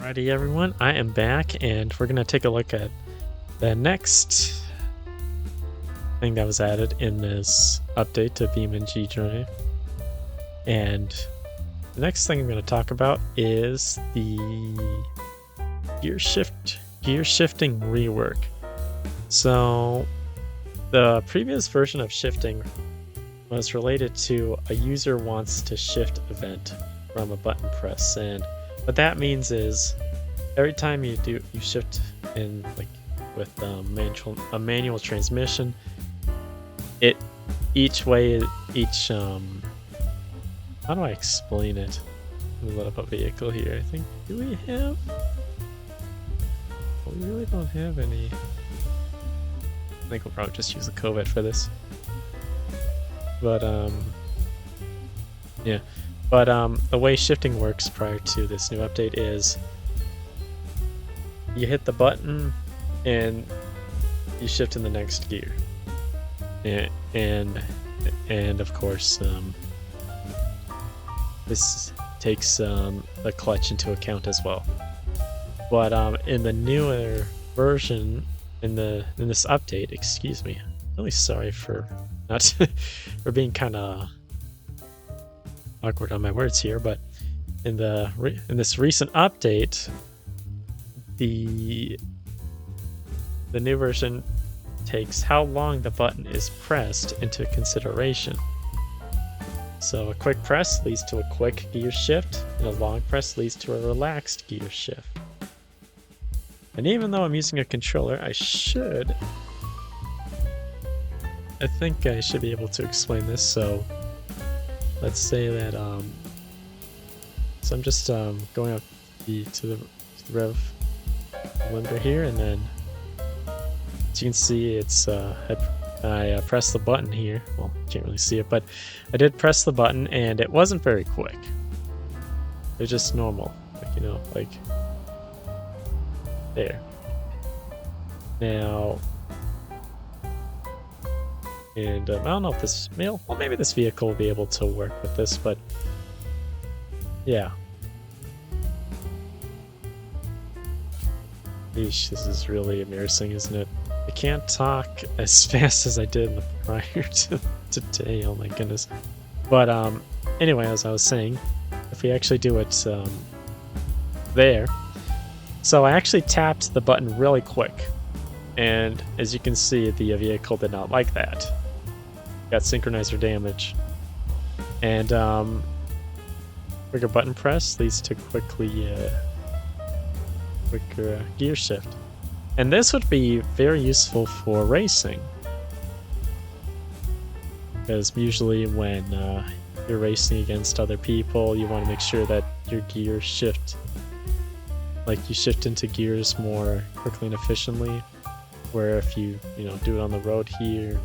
Alrighty everyone, I am back and we're going to take a look at the next thing that was added in this update to BeamNG Drive. And the next thing I'm going to talk about is the gear shifting rework. So the previous version of shifting was related to a user wants to shift event from a button press, and what that means is every time you shift in with a manual transmission, each how do I explain it? Let me load up a vehicle here. I think do we have? Well, we really don't have any. I think we'll probably just use the covert for this. But yeah. But the way shifting works prior to this new update is you hit the button and you shift in the next gear, and of course this takes the clutch into account as well. But in the newer version, in this update, excuse me, I'm really sorry for not for being kind of awkward on my words here, but in this recent update, the new version takes how long the button is pressed into consideration. So a quick press leads to a quick gear shift, and a long press leads to a relaxed gear shift. And even though I'm using a controller, I think I should be able to explain this. So let's say that so I'm just going up to the rev limiter here, and then as you can see, it's I pressed the button here. Well, you can't really see it, but I did press the button, and it wasn't very quick. It was just normal, like there. Now, and I don't know if this maybe this vehicle will be able to work with this, but yeah. Eesh, this is really embarrassing, isn't it? I can't talk as fast as I did in the prior to today. Oh my goodness. But anyway, as I was saying, if we actually do it there, so I actually tapped the button really quick, and as you can see, the vehicle did not like that. Got synchronizer damage, and quicker button press leads to quicker gear shift. And this would be very useful for racing, because usually when you're racing against other people, you want to make sure that your gear shift, you shift into gears more quickly and efficiently, where if you do it on the road here,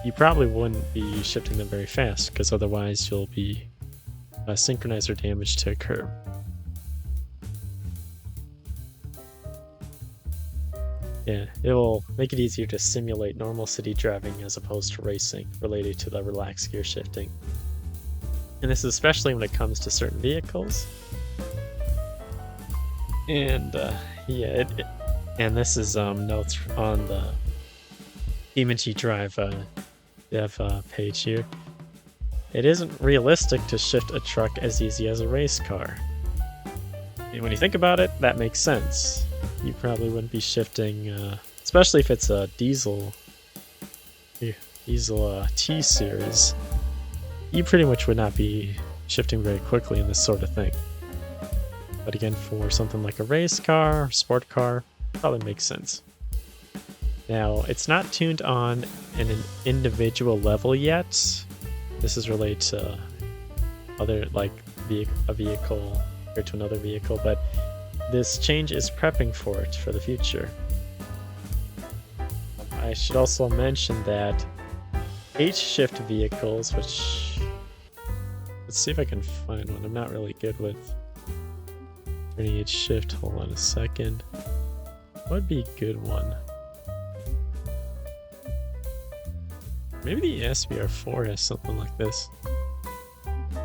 you probably wouldn't be shifting them very fast, because otherwise you'll be synchronizer damage to occur. Yeah, it will make it easier to simulate normal city driving as opposed to racing related to the relaxed gear shifting. And this is especially when it comes to certain vehicles. And yeah, and this is notes on the BeamNG Drive dev page here. It isn't realistic to shift a truck as easy as a race car. And when you think about it, that makes sense. You probably wouldn't be shifting, especially if it's a diesel T series. You pretty much would not be shifting very quickly in this sort of thing. But again, for something like a race car, sport car, probably makes sense. Now, it's not tuned on in an individual level yet. This is related to other, a vehicle compared to another vehicle, but this change is prepping for it for the future. I should also mention that H-shift vehicles, which, let's see if I can find one. I'm not really good with turning H-shift. Hold on a second. What would be a good one? Maybe the SBR4 has something like this.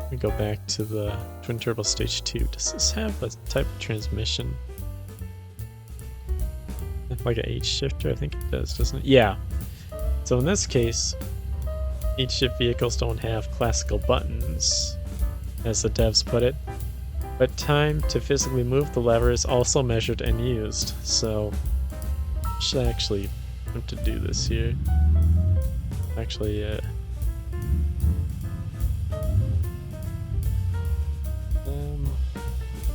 Let me go back to the twin turbo stage 2. Does this have a type of transmission? Like an H shifter? I think it does, doesn't it? Yeah. So in this case, H shift vehicles don't have classical buttons, as the devs put it, but time to physically move the lever is also measured and used. So I should actually have to do this here. Actually,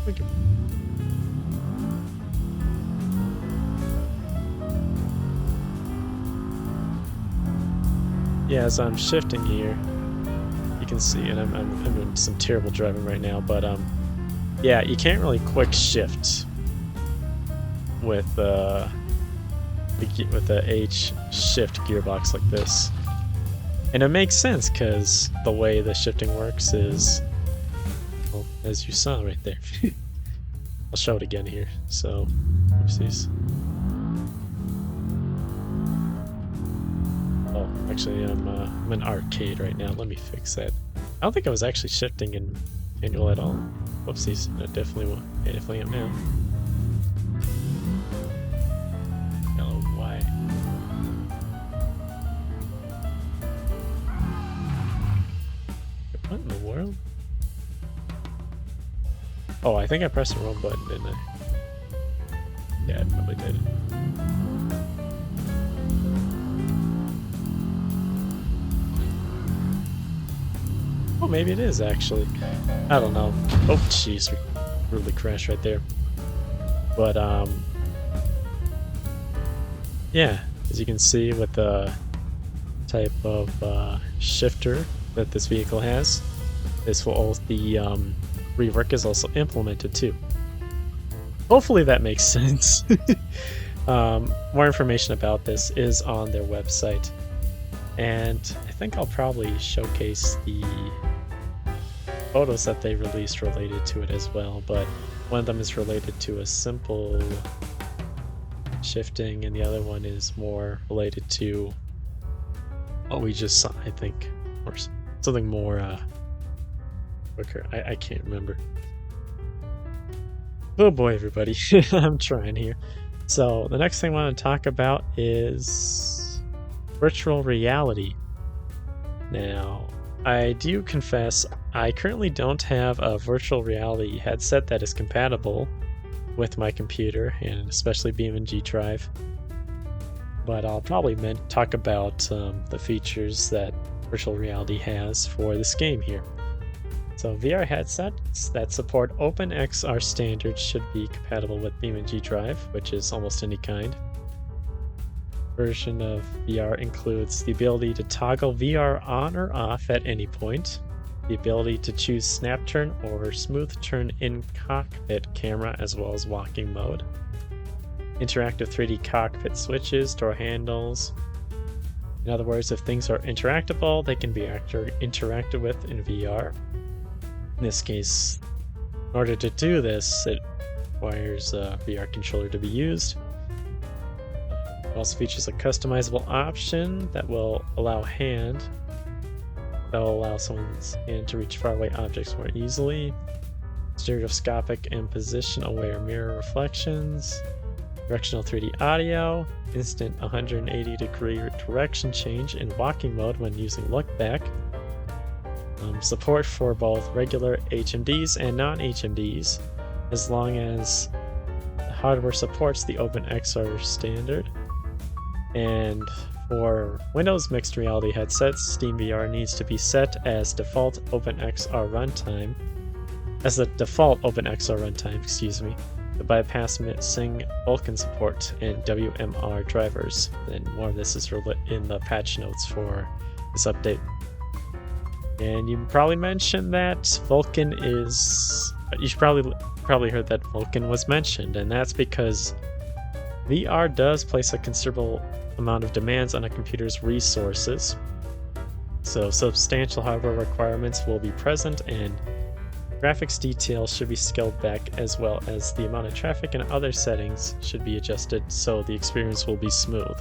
we can. Yeah, as I'm shifting here, you can see, and I'm doing some terrible driving right now, but yeah, you can't really quick shift with the H shift gearbox like this, and it makes sense because the way the shifting works is, well, as you saw right there. I'll show it again here. So, oopsies. Oh, actually, I'm in arcade right now. Let me fix that. I don't think I was actually shifting in manual at all. Whoopsies. I definitely will. I definitely am now. Hello, why? What in the world? Oh, I think I pressed the wrong button, didn't I? Yeah, I probably did. Oh, maybe it is actually. I don't know. Oh, jeez, really crashed right there. But yeah, as you can see with the type of shifter that this vehicle has, this will all the rework is also implemented too. Hopefully that makes sense. More information about this is on their website, and I think I'll probably showcase the photos that they released related to it as well, but one of them is related to a simple shifting and the other one is more related to what we just saw, I think, or something more quicker. I can't remember. Oh boy, everybody. I'm trying here. So the next thing I want to talk about is virtual reality. Now, I do confess I currently don't have a virtual reality headset that is compatible with my computer, and especially BeamNG.drive. But I'll probably talk about the features that virtual reality has for this game here. So VR headsets that support OpenXR standards should be compatible with BeamNG.drive, which is almost any kind. Version of VR includes the ability to toggle VR on or off at any point, the ability to choose snap turn or smooth turn in cockpit camera as well as walking mode, interactive 3D cockpit switches, door handles. In other words, if things are interactable, they can be interacted with in VR. In this case, in order to do this, it requires a VR controller to be used. It also features a customizable option that will allow someone's hand to reach faraway objects more easily. Stereoscopic and position-aware mirror reflections, directional 3D audio, instant 180-degree direction change in walking mode when using look back, support for both regular HMDs and non-HMDs, as long as the hardware supports the OpenXR standard. And for Windows mixed reality headsets, SteamVR needs to be set as default OpenXR runtime, excuse me, to bypass missing Vulkan support and WMR drivers. And more of this is in the patch notes for this update. And you probably mentioned that Vulkan is... You should probably heard that Vulkan was mentioned, and that's because VR does place a considerable amount of demands on a computer's resources. So substantial hardware requirements will be present, and graphics details should be scaled back, as well as the amount of traffic and other settings should be adjusted so the experience will be smooth.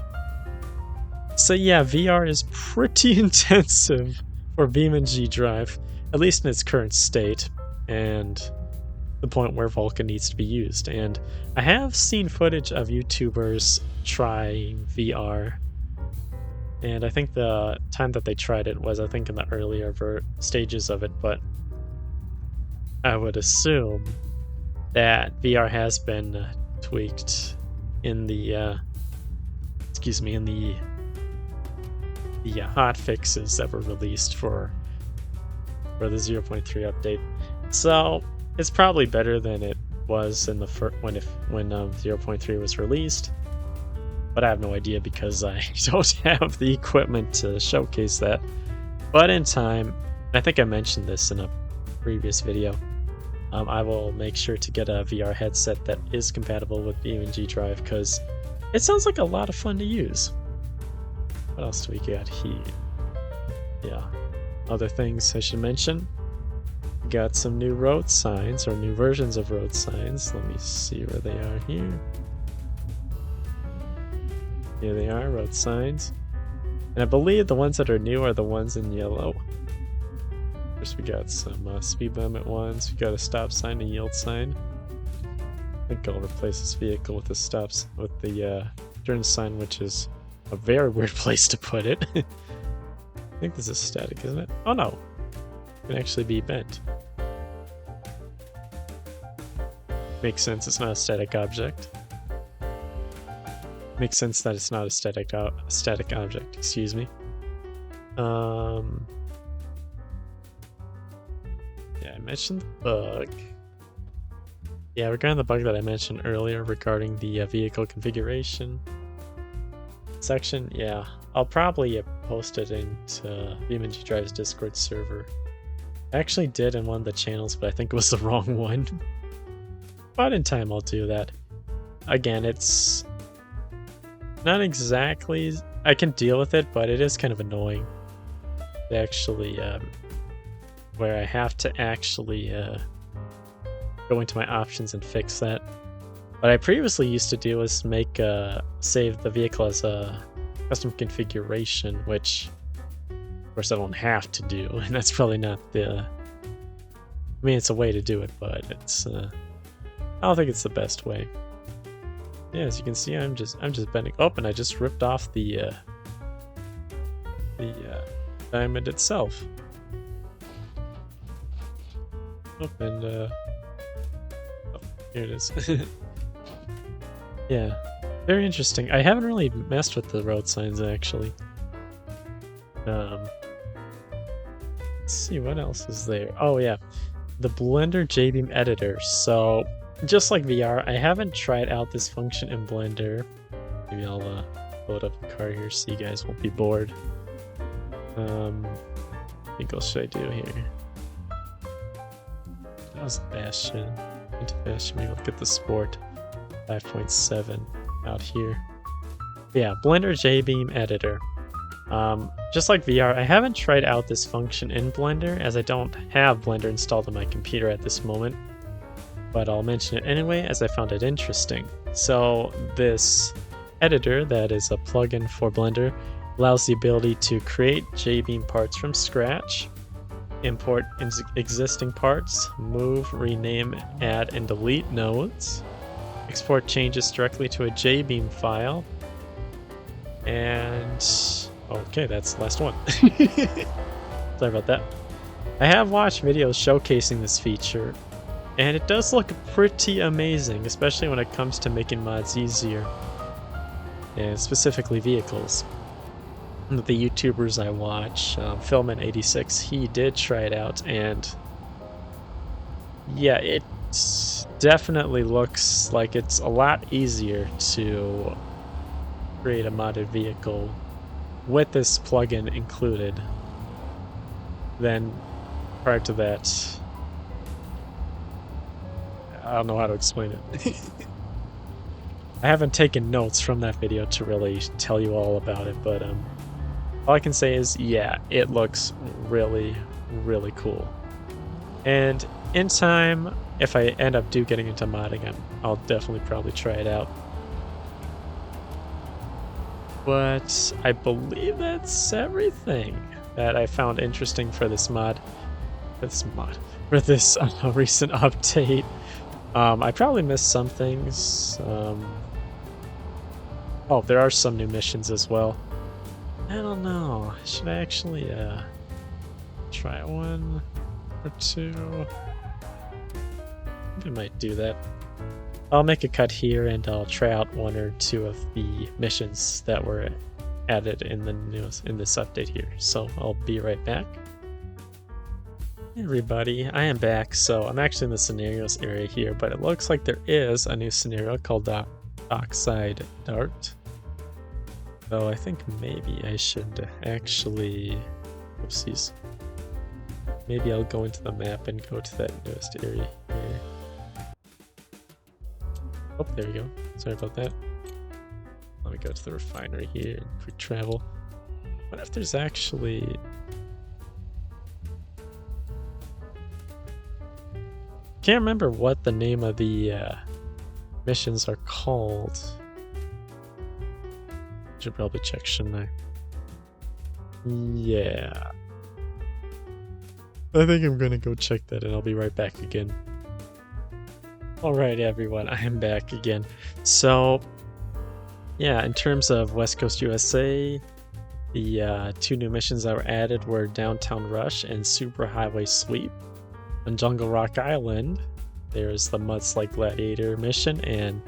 So yeah, VR is pretty intensive for BeamNG.drive, at least in its current state, and the point where Vulkan needs to be used. And I have seen footage of YouTubers trying VR, and I think the time that they tried it was, I think, in the earlier stages of it, but I would assume that VR has been tweaked in the in the hotfixes that were released for the 0.3 update. So it's probably better than it was in the when 0.3 was released, but I have no idea because I don't have the equipment to showcase that. But in time, I think I mentioned this in a previous video, I will make sure to get a VR headset that is compatible with BeamNG.drive, because it sounds like a lot of fun to use. What else do we got here? Yeah, other things I should mention. We got some new road signs, or new versions of road signs. Let me see where they are here. Here they are, road signs. And I believe the ones that are new are the ones in yellow. First we got some speed limit ones. We got a stop sign, a yield sign. I think I'll replace this vehicle with the turn sign, which is a very weird place to put it. I think this is static, isn't it? Oh no, it can actually be bent. Makes sense, it's not a static object. Makes sense that it's not a static object, excuse me. Yeah, I mentioned the bug. Yeah, regarding the bug that I mentioned earlier regarding the vehicle configuration section, yeah, I'll probably post it into BeamNG.drive's Discord server. I actually did in one of the channels, but I think it was the wrong one. But in time I'll do that. Again, it's not exactly... I can deal with it, but it is kind of annoying. Actually, where I have to actually go into my options and fix that. What I previously used to do is save the vehicle as a custom configuration, which of course I don't have to do, and that's probably not the... I mean, it's a way to do it, but it's I don't think it's the best way. Yeah, as you can see, I'm just bending up, and I just ripped off the diamond itself. Oh, and oh, here it is. Yeah, very interesting. I haven't really messed with the road signs actually. Let's see what else is there. Oh yeah, the Blender JBeam editor. So just like VR, I haven't tried out this function in Blender. Maybe I'll load up a car here so you guys won't be bored. I think what should I do here? That was Bastion. Into Bastion, maybe look at the Sport 5.7 out here. Yeah, Blender JBeam editor. Just like VR, I haven't tried out this function in Blender, as I don't have Blender installed on my computer at this moment. But I'll mention it anyway, as I found it interesting. So this editor, that is a plugin for Blender, allows the ability to create JBeam parts from scratch, import existing parts, move, rename, add, and delete nodes, export changes directly to a JBeam file, and okay, that's the last one. Sorry about that. I have watched videos showcasing this feature, and it does look pretty amazing, especially when it comes to making mods easier, and specifically vehicles. The YouTubers I watch, Filmin86, he did try it out, and yeah, it definitely looks like it's a lot easier to create a modded vehicle with this plugin included than prior to that. I don't know how to explain it. I haven't taken notes from that video to really tell you all about it, but all I can say is, yeah, it looks really, really cool. And in time, if I end up getting into modding, I'll definitely probably try it out. But I believe that's everything that I found interesting for this mod. for this recent update. I probably missed some things. Oh, there are some new missions as well. I don't know. Should I actually try one or two? I might do that. I'll make a cut here and I'll try out one or two of the missions that were added in the news in this update here. So I'll be right back. Hey everybody, I am back. So I'm actually in the scenarios area here, but it looks like there is a new scenario called Dockside Dart. So I think maybe I should actually, oopsies. Maybe I'll go into the map and go to that newest area here. Oh, there we go. Sorry about that. Let me go to the refinery here and quick travel. What if there's actually... Can't remember what the name of the missions are called. Should probably check, shouldn't I? Yeah. I think I'm gonna go check that and I'll be right back again. Alright everyone, I am back again. So, yeah, in terms of West Coast USA, the two new missions that were added were Downtown Rush and Superhighway Sweep. On Jungle Rock Island, there's the Mudslide Gladiator mission and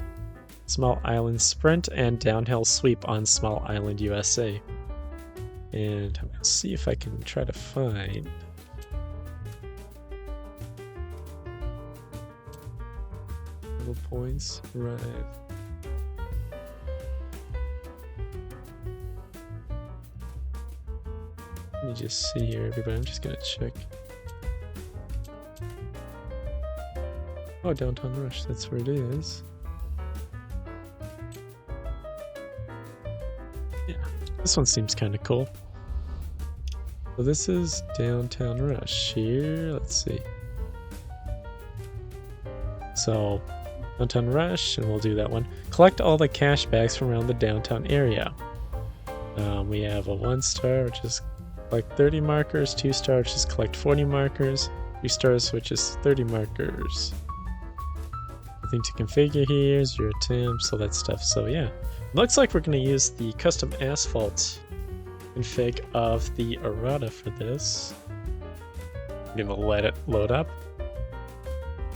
Small Island Sprint and Downhill Sweep on Small Island USA. And I'm going to see if I can try to find... points, right. Let me just see here, everybody. I'm just gonna check. Oh, Downtown Rush, that's where it is. Yeah, this one seems kind of cool. So this is Downtown Rush here. Let's see. So, Downtown Rush, and we'll do that one. Collect all the cash bags from around the downtown area. We have a 1-star, which is collect 30 markers, 2-star, which is collect 40 markers, 3 stars, which is 30 markers. Nothing to configure here, 0 attempts, all that stuff. So yeah, looks like we're going to use the custom asphalt config of the errata for this. I'm going to let it load up.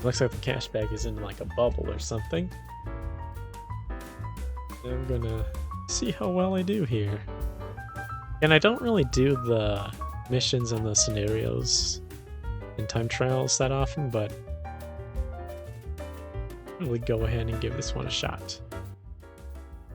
Looks like the cash bag is in like a bubble or something. I'm gonna see how well I do here. And I don't really do the missions and the scenarios in time trials that often, but I'll really go ahead and give this one a shot.